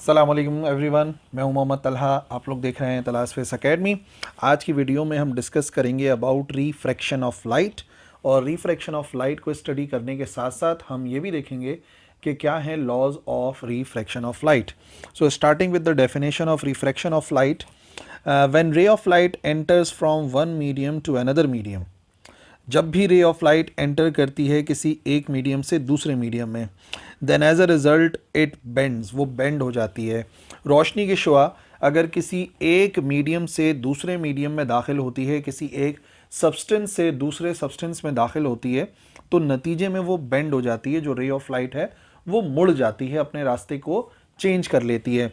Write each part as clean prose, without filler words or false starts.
अस्सलाम वालेकुम एवरीवन, मैं हूं मोहम्मद तलहा। आप लोग देख रहे हैं तलहा स्पेस एकेडमी। आज की वीडियो में हम डिस्कस करेंगे अबाउट रिफ्रैक्शन ऑफ लाइट। और रिफ्रैक्शन ऑफ लाइट को स्टडी करने के साथ साथ हम ये भी देखेंगे कि क्या है laws of refraction of light. So starting with the definition of refraction of light, when ray of light enters from one medium to another medium, जब भी रे ऑफ लाइट एंटर करती है किसी एक मीडियम से दूसरे मीडियम में, then as a result it bends, वो बेंड हो जाती है। रोशनी की शुआ अगर किसी एक मीडियम से दूसरे मीडियम में दाखिल होती है, किसी एक सब्सटेंस से दूसरे सब्सटेंस में दाखिल होती है, तो नतीजे में वो बेंड हो जाती है। जो रे ऑफ लाइट है वो मुड़ जाती है, अपने रास्ते को चेंज कर लेती है,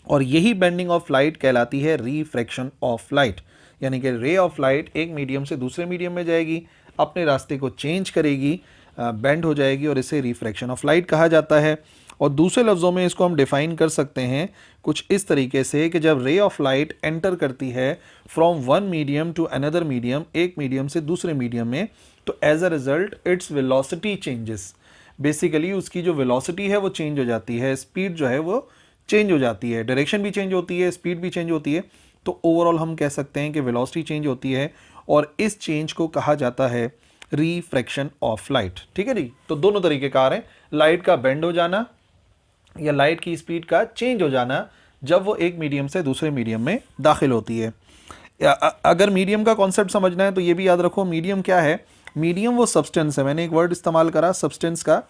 और यही बेंडिंग ऑफ लाइट कहलाती है रिफ्रैक्शन ऑफ लाइट। यानी कि रे ऑफ लाइट एक मीडियम से दूसरे मीडियम में जाएगी, अपने रास्ते को चेंज करेगी, बेंड हो जाएगी, और इसे रिफ्रैक्शन ऑफ लाइट कहा जाता है। और दूसरे लफ्ज़ों में इसको हम डिफाइन कर सकते हैं कुछ इस तरीके से कि जब रे ऑफ लाइट एंटर करती है from one medium to another medium, एक मीडियम से दूसरे मीडियम में, तो as a result its velocity changes. Basically उसकी जो वेलोसिटी है वो चेंज हो जाती है, स्पीड जो है वो चेंज हो जाती है, डायरेक्शन भी चेंज होती है, स्पीड भी चेंज होती है। तो ओवरऑल हम कह सकते हैं कि वेलोसिटी चेंज होती है, और इस चेंज को कहा जाता है रिफ्रैक्शन ऑफ लाइट। ठीक है जी। तो दोनों तरीके कार हैं, लाइट का बेंड हो जाना या लाइट की स्पीड का चेंज हो जाना जब वो एक मीडियम से दूसरे मीडियम में दाखिल होती है। अगर मीडियम का कॉन्सेप्ट समझना है तो ये भी याद रखो, मीडियम क्या है? मीडियम वो सब्सटेंस है, मैंने एक वर्ड इस्तेमाल करा सब्सटेंस का,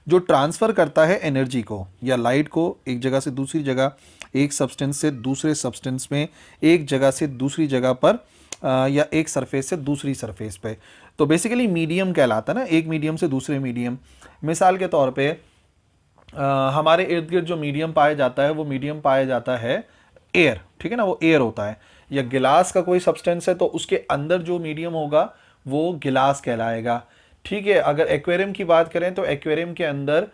जो ट्रांसफ़र करता है एनर्जी को या लाइट को एक जगह से दूसरी जगह, एक सब्सटेंस से दूसरे सब्सटेंस में, एक जगह से दूसरी जगह पर, या एक सरफेस से दूसरी सरफेस पे। तो बेसिकली मीडियम कहलाता है ना, एक मीडियम से दूसरे मीडियम। मिसाल के तौर पे हमारे इर्द गिर्द जो मीडियम पाया जाता है वो मीडियम पाया जाता है एयर। ठीक है ना, वो एयर होता है। या गिलास का कोई सब्सटेंस है तो उसके अंदर जो मीडियम होगा वो गिलास कहलाएगा। ठीक है। अगर एक्वेरियम की बात करें तो एक्वेरियम के अंदर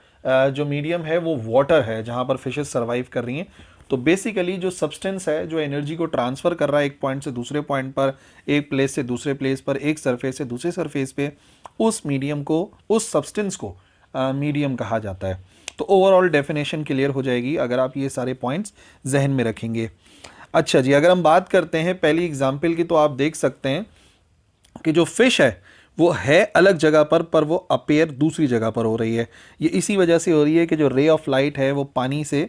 जो मीडियम है वो वाटर है, जहाँ पर फिशेस सर्वाइव कर रही हैं। तो बेसिकली जो सब्सटेंस है जो एनर्जी को ट्रांसफ़र कर रहा है एक पॉइंट से दूसरे पॉइंट पर, एक प्लेस से दूसरे प्लेस पर, एक सरफेस से दूसरे सरफेस पे, उस मीडियम को, उस सब्सटेंस को मीडियम कहा जाता है। तो ओवरऑल डेफिनेशन क्लियर हो जाएगी अगर आप ये सारे पॉइंट्स जहन में रखेंगे। अच्छा जी, अगर हम बात करते हैं पहली एग्जाम्पल की, तो आप देख सकते हैं कि जो फिश है वो है अलग जगह पर वो अपेयर दूसरी जगह पर हो रही है। ये इसी वजह से हो रही है कि जो रे ऑफ लाइट है वो पानी से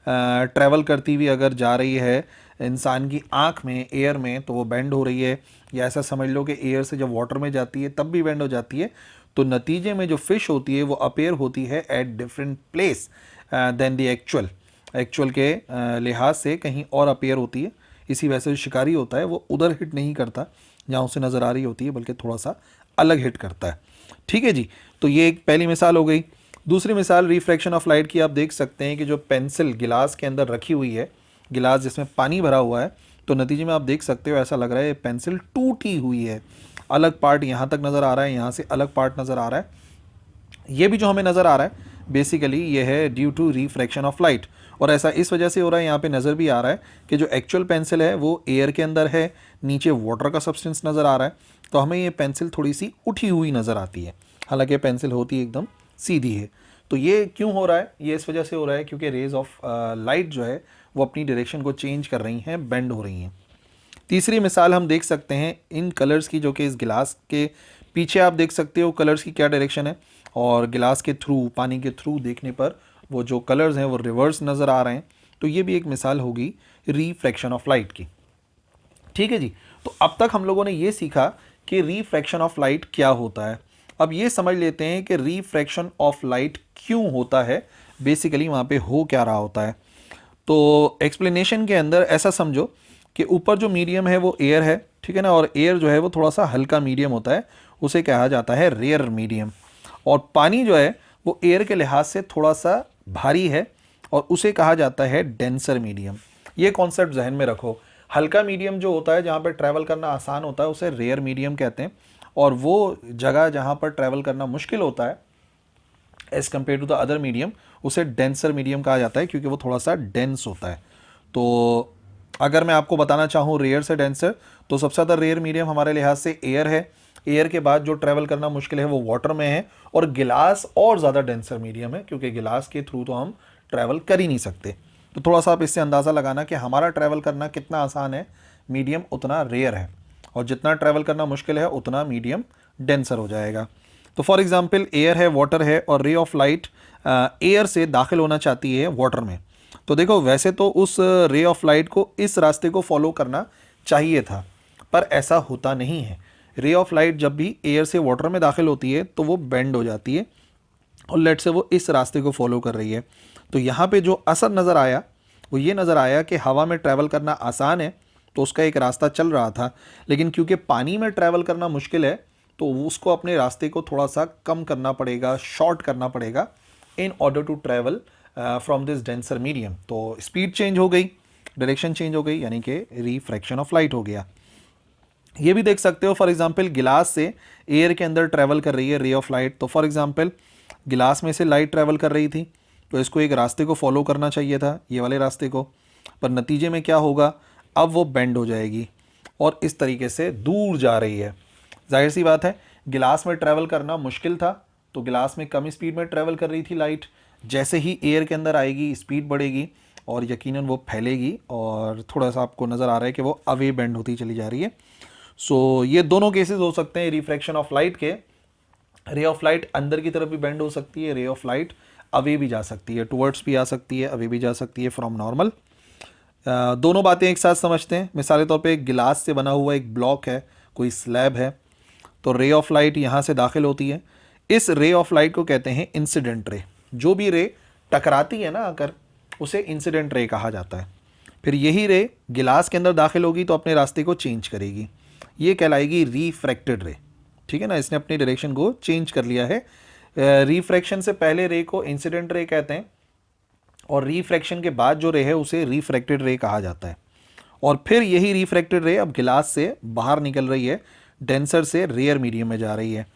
ट्रैवल करती हुई अगर जा रही है इंसान की आँख में, एयर में, तो वो बेंड हो रही है। या ऐसा समझ लो कि एयर से जब वाटर में जाती है तब भी बेंड हो जाती है। तो नतीजे में जो फिश होती है वो अपेयर होती है at different place then the actual के लिहाज से कहीं और अपेयर होती है। इसी वजह से जो शिकारी होता है वो उधर हिट नहीं करता जहाँ उसे नज़र आ रही होती है, बल्कि थोड़ा सा अलग हिट करता है। ठीक है जी। तो ये एक पहली मिसाल हो गई। दूसरी मिसाल रिफ्रैक्शन ऑफ लाइट की आप देख सकते हैं कि जो पेंसिल गिलास के अंदर रखी हुई है, गिलास जिसमें पानी भरा हुआ है, तो नतीजे में आप देख सकते हो ऐसा लग रहा है पेंसिल टूटी हुई है। अलग पार्ट यहाँ तक नज़र आ रहा है, यहाँ से अलग पार्ट नज़र आ रहा है। ये भी जो हमें नज़र आ रहा है बेसिकली ये है due to refraction of light. और ऐसा इस वजह से हो रहा है, यहाँ पे नज़र भी आ रहा है कि जो एक्चुअल पेंसिल है वो एयर के अंदर है, नीचे वाटर का सब्सटेंस नज़र आ रहा है, तो हमें ये पेंसिल थोड़ी सी उठी हुई नज़र आती है, हालांकि पेंसिल होती एकदम सीधी है। तो ये क्यों हो रहा है? ये इस वजह से हो रहा है क्योंकि रेज ऑफ लाइट जो है वो अपनी डायरेक्शन को चेंज कर रही हैं, बेंड हो रही हैं। तीसरी मिसाल हम देख सकते हैं इन कलर्स की, जो कि इस गिलास के पीछे आप देख सकते हो कलर्स की क्या डायरेक्शन है, और गिलास के थ्रू, पानी के थ्रू देखने पर वो जो कलर्स हैं वो रिवर्स नज़र आ रहे हैं। तो ये भी एक मिसाल होगी रिफ्रैक्शन ऑफ लाइट की। ठीक है जी। तो अब तक हम लोगों ने ये सीखा कि रिफ्रैक्शन ऑफ लाइट क्या होता है। अब ये समझ लेते हैं कि रिफ्रैक्शन ऑफ लाइट क्यों होता है, बेसिकली वहाँ पे हो क्या रहा होता है। तो एक्सप्लेनेशन के अंदर ऐसा समझो कि ऊपर जो मीडियम है वो एयर है, ठीक है ना, और एयर जो है वो थोड़ा सा हल्का मीडियम होता है, उसे कहा जाता है रेयर मीडियम। और पानी जो है वो एयर के लिहाज से थोड़ा सा भारी है, और उसे कहा जाता है डेंसर मीडियम। ये कॉन्सेप्ट जहन में रखो। हल्का मीडियम जो होता है, जहाँ पर ट्रैवल करना आसान होता है, उसे रेयर मीडियम कहते हैं, और वो जगह जहाँ पर ट्रैवल करना मुश्किल होता है as compare to the other medium, उसे डेंसर मीडियम कहा जाता है, क्योंकि वो थोड़ा सा डेंस होता है। तो अगर मैं आपको बताना चाहूँ रेयर से डेंसर, तो सबसे ज़्यादा रेयर मीडियम हमारे लिहाज से एयर है। एयर के बाद जो ट्रैवल करना मुश्किल है वो वाटर में है, और गिलास और ज़्यादा डेंसर मीडियम है, क्योंकि गिलास के थ्रू तो हम ट्रैवल कर ही नहीं सकते। तो थोड़ा सा आप इससे अंदाज़ा लगाना कि हमारा ट्रैवल करना कितना आसान है, मीडियम उतना रेयर है, और जितना ट्रैवल करना मुश्किल है उतना मीडियम डेंसर हो जाएगा। तो फॉर एग्जांपल एयर है, वाटर है, और रे ऑफ लाइट एयर से दाखिल होना चाहती है वाटर में। तो देखो वैसे तो उस रे ऑफ लाइट को इस रास्ते को फॉलो करना चाहिए था, पर ऐसा होता नहीं है। रे ऑफ लाइट जब भी एयर से वाटर में दाखिल होती है तो वो बेंड हो जाती है, और लेट से वो इस रास्ते को फॉलो कर रही है। तो यहाँ पे जो असर नज़र आया वो ये नज़र आया कि हवा में ट्रैवल करना आसान है, तो उसका एक रास्ता चल रहा था, लेकिन क्योंकि पानी में ट्रैवल करना मुश्किल है तो उसको अपने रास्ते को थोड़ा सा कम करना पड़ेगा, शॉर्ट करना पड़ेगा in order to travel from this denser medium. तो स्पीड चेंज हो गई, डायरेक्शन चेंज हो गई, यानी कि रिफ्रैक्शन ऑफ लाइट हो गया। ये भी देख सकते हो फॉर एग्जांपल गिलास से एयर के अंदर ट्रैवल कर रही है रे ऑफ लाइट। तो फॉर एग्जांपल गिलास में से लाइट ट्रैवल कर रही थी, तो इसको एक रास्ते को फॉलो करना चाहिए था, ये वाले रास्ते को, पर नतीजे में क्या होगा, अब वो बेंड हो जाएगी और इस तरीके से दूर जा रही है। जाहिर सी बात है, गिलास में ट्रैवल करना मुश्किल था, तो गिलास में कम स्पीड में ट्रैवल कर रही थी लाइट। जैसे ही एयर के अंदर आएगी स्पीड बढ़ेगी और यकीनन वो फैलेगी, और थोड़ा सा आपको नज़र आ रहा है कि वो अवे बेंड होती चली जा रही है। सो ये दोनों केसेस हो सकते हैं रिफ्रैक्शन ऑफ लाइट के। रे ऑफ लाइट अंदर की तरफ भी बेंड हो सकती है, रे ऑफ लाइट अवे भी जा सकती है, टुवर्ड्स भी आ सकती है, अवे भी जा सकती है फ्रॉम नॉर्मल। दोनों बातें एक साथ समझते हैं। मिसाल के तौर पे एक गिलास से बना हुआ एक ब्लॉक है, कोई स्लैब है, तो रे ऑफ लाइट यहाँ से दाखिल होती है। इस रे ऑफ लाइट को कहते हैं इंसिडेंट रे। जो भी रे टकराती है ना आकर, उसे इंसिडेंट रे कहा जाता है। फिर यही रे गिलास के अंदर दाखिल होगी तो अपने रास्ते को चेंज करेगी, ये कहलाएगी रिफ्रैक्टेड रे। ठीक है ना, इसने अपनी डायरेक्शन को चेंज कर लिया है। रिफ्रैक्शन से पहले रे को इंसिडेंट रे कहते हैं, और रिफ्रैक्शन के बाद जो रे है उसे रिफ्रैक्टेड रे कहा जाता है। और फिर यही रिफ्रैक्टेड रे अब गिलास से बाहर निकल रही है, डेंसर से रेयर मीडियम में जा रही है,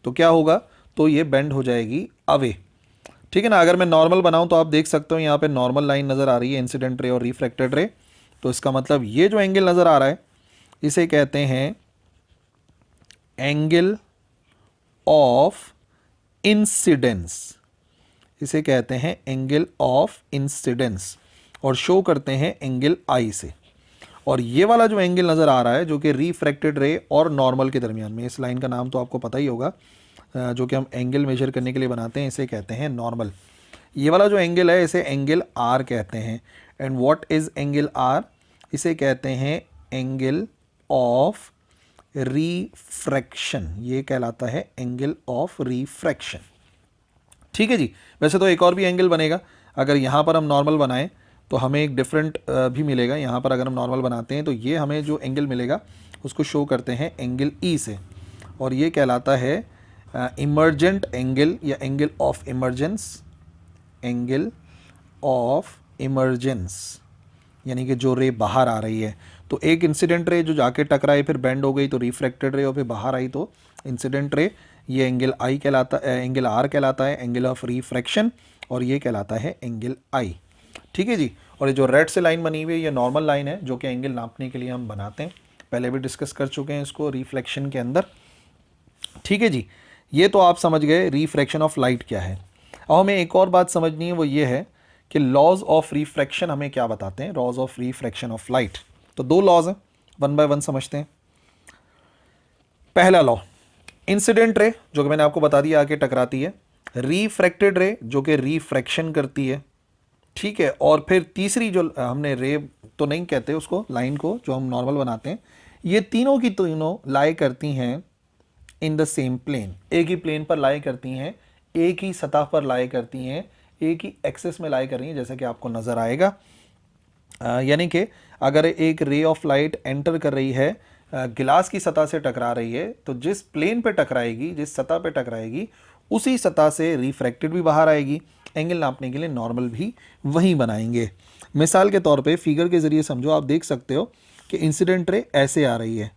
तो क्या होगा, तो ये बेंड हो जाएगी अवे। ठीक है ना। अगर मैं नॉर्मल बनाऊं तो आप देख सकते हो यहाँ पे नॉर्मल लाइन नज़र आ रही है, इंसिडेंट रे और रिफ्रैक्टेड रे। तो इसका मतलब ये जो एंगल नज़र आ रहा है इसे कहते हैं एंगल ऑफ इंसिडेंस, इसे कहते हैं एंगल ऑफ इंसिडेंस, और शो करते हैं एंगल आई से। और ये वाला जो एंगल नज़र आ रहा है जो कि रिफ्रैक्टेड रे और नॉर्मल के दरमियान में, इस लाइन का नाम तो आपको पता ही होगा, जो कि हम एंगल मेजर करने के लिए बनाते हैं, इसे कहते हैं नॉर्मल। ये वाला जो एंगल है इसे एंगल आर कहते हैं। And what is angle r, इसे कहते हैं एंगल ऑफ रिफ्रैक्शन, ये कहलाता है एंगल ऑफ रिफ्रैक्शन। ठीक है जी। वैसे तो एक और भी एंगल बनेगा, अगर यहाँ पर हम नॉर्मल बनाएं तो हमें एक डिफरेंट भी मिलेगा। यहाँ पर अगर हम नॉर्मल बनाते हैं तो ये हमें जो एंगल मिलेगा उसको शो करते हैं एंगल ई से, और ये कहलाता है इमर्जेंट एंगल या angle of emergence, angle of emergence, यानी कि जो रे बाहर आ रही है। तो एक इंसिडेंट रे जो जाके टकराई फिर बेंड हो गई तो रिफ्रैक्टेड रे, और फिर बाहर आई तो इंसिडेंट रे, ये एंगल आई कहलाता है, एंगल आर कहलाता है, एंगल ऑफ रिफ्रैक्शन, और ये कहलाता है एंगल आई। ठीक है जी। और ये जो रेड से लाइन बनी हुई है ये नॉर्मल लाइन है जो कि एंगल नापने के लिए हम बनाते हैं, पहले भी डिस्कस कर चुके हैं इसको रिफ्लेक्शन के अंदर। ठीक है जी। ये तो आप समझ गए रिफ्रैक्शन ऑफ लाइट क्या है। अब हमें एक और बात समझनी है, वो ये है कि लॉज ऑफ रिफ्रैक्शन हमें क्या बताते हैं, laws of refraction of light. तो दो लॉज हैं, वन बाय वन समझते हैं। पहला लॉ, इंसिडेंट रे जो कि मैंने आपको बता दिया आके टकराती है, रिफ्रैक्टेड रे जो कि रिफ्रैक्शन करती है। ठीक है। और फिर तीसरी जो हमने रे तो नहीं कहते उसको, लाइन को जो हम नॉर्मल बनाते हैं, ये तीनों की तीनों लाई करती हैं इन द सेम प्लेन, एक ही प्लेन पर लाई करती हैं, एक ही सतह पर लाई करती हैं, एक ही एक्सिस में लाई कर रही हैं, जैसा कि आपको नज़र आएगा। यानी कि अगर एक रे ऑफ लाइट एंटर कर रही है, गिलास की सतह से टकरा रही है, तो जिस प्लेन पे टकराएगी, जिस सतह पे टकराएगी, उसी सतह से रिफ्रैक्टेड भी बाहर आएगी। एंगल नापने के लिए नॉर्मल भी वहीं बनाएंगे। मिसाल के तौर पे फिगर के ज़रिए समझो, आप देख सकते हो कि इंसिडेंट रे ऐसे आ रही है,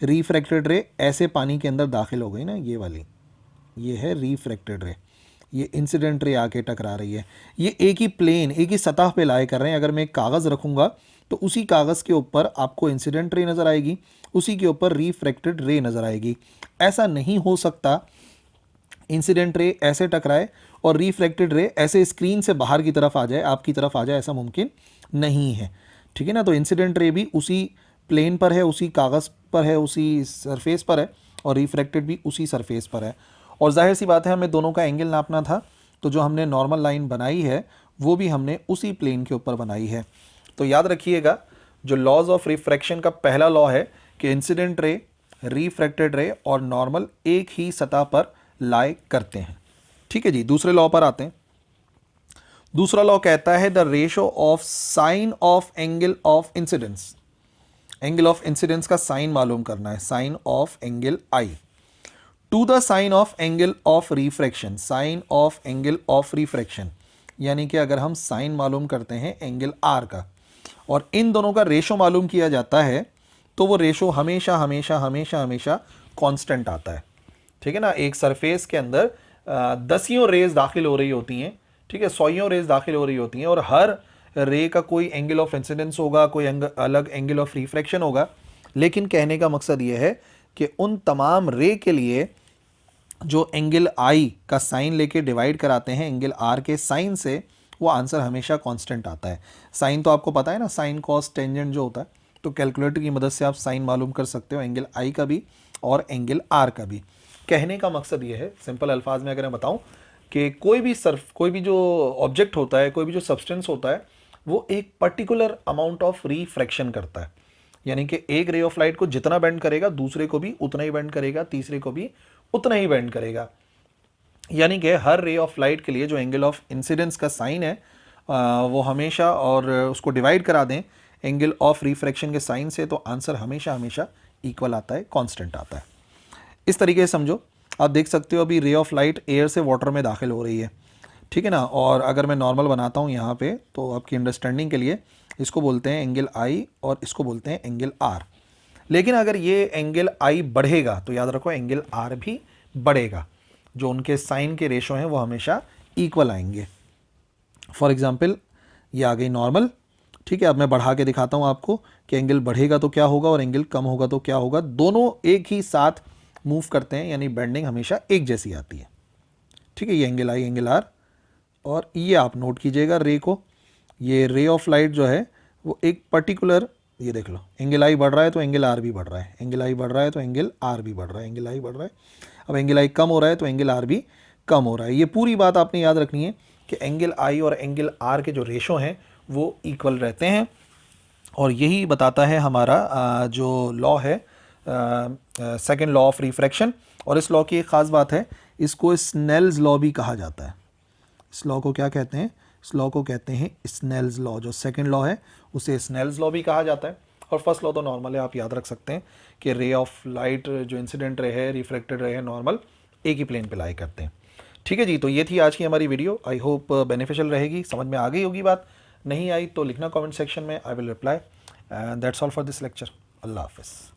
रिफ्रैक्टेड रे ऐसे पानी के अंदर दाखिल हो गई ना, ये वाली, ये है रिफ्रैक्टेड रे, ये इंसिडेंट रे आके टकरा रही है। ये एक ही प्लेन, एक ही सतह पे लाए कर रहे हैं। अगर मैं एक कागज़ रखूँगा तो उसी कागज़ के ऊपर आपको इंसिडेंट रे नज़र आएगी, उसी के ऊपर रिफ्रैक्टेड रे नज़र आएगी। ऐसा नहीं हो सकता इंसिडेंट रे ऐसे टकराए और रिफ्रैक्टेड रे ऐसे स्क्रीन से बाहर की तरफ आ जाए, आपकी तरफ आ जाए, ऐसा मुमकिन नहीं है। ठीक है ना। तो इंसिडेंट रे भी उसी प्लेन पर है, उसी कागज़ पर है, उसी सरफेस पर है, और रिफ्रैक्टेड भी उसी सरफेस पर है। और जाहिर सी बात है हमें दोनों का एंगल नापना था, तो जो हमने नॉर्मल लाइन बनाई है वो भी हमने उसी प्लेन के ऊपर बनाई है। तो याद रखिएगा, जो लॉज ऑफ रिफ्रैक्शन का पहला लॉ है कि इंसिडेंट रे, रिफ्रैक्टेड रे और नॉर्मल एक ही सतह पर लाई करते हैं। ठीक है जी, दूसरे लॉ पर आते हैं। दूसरा लॉ कहता है the ratio of sine of angle of incidence. Angle of incidence का साइन मालूम करना है, sine of angle i to the sine of angle of refraction, sine of angle of refraction. यानी कि अगर हम साइन मालूम करते हैं एंगल आर का और इन दोनों का रेशो मालूम किया जाता है, तो वो रेशो हमेशा हमेशा हमेशा हमेशा कांस्टेंट आता है। ठीक है ना। एक सरफेस के अंदर दसियों रेज दाखिल हो रही होती हैं, ठीक है, सौयों रेज दाखिल हो रही होती हैं, और हर रे का कोई एंगल ऑफ इंसिडेंस होगा, कोई अलग एंगल ऑफ रिफ्रैक्शन होगा। लेकिन कहने का मकसद ये है कि उन तमाम रे के लिए जो एंगल आई का साइन लेके डिवाइड कराते हैं एंगल आर के साइन से, वो आंसर हमेशा कांस्टेंट आता है। साइन तो आपको पता है ना, साइन कॉस टेंजेंट जो होता है, तो कैलकुलेटर की मदद से आप साइन मालूम कर सकते हो एंगल आई का भी और एंगल आर का भी। कहने का मकसद ये है, सिंपल अल्फाज में अगर मैं बताऊं, कि कोई भी जो ऑब्जेक्ट होता है, कोई भी जो सब्सटेंस होता है, वो एक पर्टिकुलर अमाउंट ऑफ रिफ्रैक्शन करता है। यानी कि एक रे ऑफ लाइट को जितना बेंड करेगा, दूसरे को भी उतना ही बेंड करेगा, तीसरे को भी उतना ही बेंड करेगा। यानी कि हर रे ऑफ लाइट के लिए जो एंगल ऑफ इंसिडेंस का साइन है वो हमेशा, और उसको डिवाइड करा दें एंगल ऑफ रिफ्रैक्शन के साइन से, तो आंसर हमेशा हमेशा इक्वल आता है, कांस्टेंट आता है। इस तरीके से समझो, आप देख सकते हो अभी रे ऑफ लाइट एयर से वाटर में दाखिल हो रही है। ठीक है ना। और अगर मैं नॉर्मल बनाता हूँ यहाँ पे, तो आपकी अंडरस्टैंडिंग के लिए इसको बोलते हैं एंगल आई और इसको बोलते हैं एंगल आर। लेकिन अगर ये एंगल आई बढ़ेगा तो याद रखो एंगल आर भी बढ़ेगा। जो उनके साइन के रेशो हैं वो हमेशा इक्वल आएंगे। फॉर एग्जांपल ये आ गई नॉर्मल। ठीक है, अब मैं बढ़ा के दिखाता हूँ आपको कि एंगल बढ़ेगा तो क्या होगा और एंगल कम होगा तो क्या होगा। दोनों एक ही साथ मूव करते हैं, यानी बेंडिंग हमेशा एक जैसी आती है। ठीक है, ये एंगल आई, एंगल आर, और ये आप नोट कीजिएगा रे को। ये रे ऑफ लाइट जो है वो एक पर्टिकुलर, ये देख लो, एंगल आई बढ़ रहा है तो एंगल आर भी बढ़ रहा है, एंगल आई बढ़ रहा है तो एंगल आर भी बढ़ रहा है, एंगल आई बढ़ रहा है। अब एंगल आई कम हो रहा है तो एंगल आर भी कम हो रहा है। ये पूरी बात आपने याद रखनी है कि एंगल आई और एंगल आर के जो रेशो हैं वो इक्वल रहते हैं। और यही बताता है हमारा जो लॉ है, सेकेंड लॉ ऑफ रिफ्रैक्शन। और इस लॉ की एक ख़ास बात है, इसको स्नेल्स लॉ भी कहा जाता है। इस लॉ को क्या कहते हैं? इस लॉ को कहते हैं स्नेल्स लॉ। जो सेकंड लॉ है उसे स्नेल्स लॉ भी कहा जाता है। और फर्स्ट लॉ तो नॉर्मल है, आप याद रख सकते हैं कि रे ऑफ लाइट जो इंसिडेंट रे है, रिफ्लेक्टेड रे है, नॉर्मल एक ही प्लेन पे लाई करते हैं। ठीक है जी, तो ये थी आज की हमारी वीडियो। आई होप बेनिफिशियल रहेगी, समझ में आ गई होगी बात। नहीं आई तो लिखना कमेंट सेक्शन में, I will reply. And that's all for this lecture. अल्लाह हाफिज़।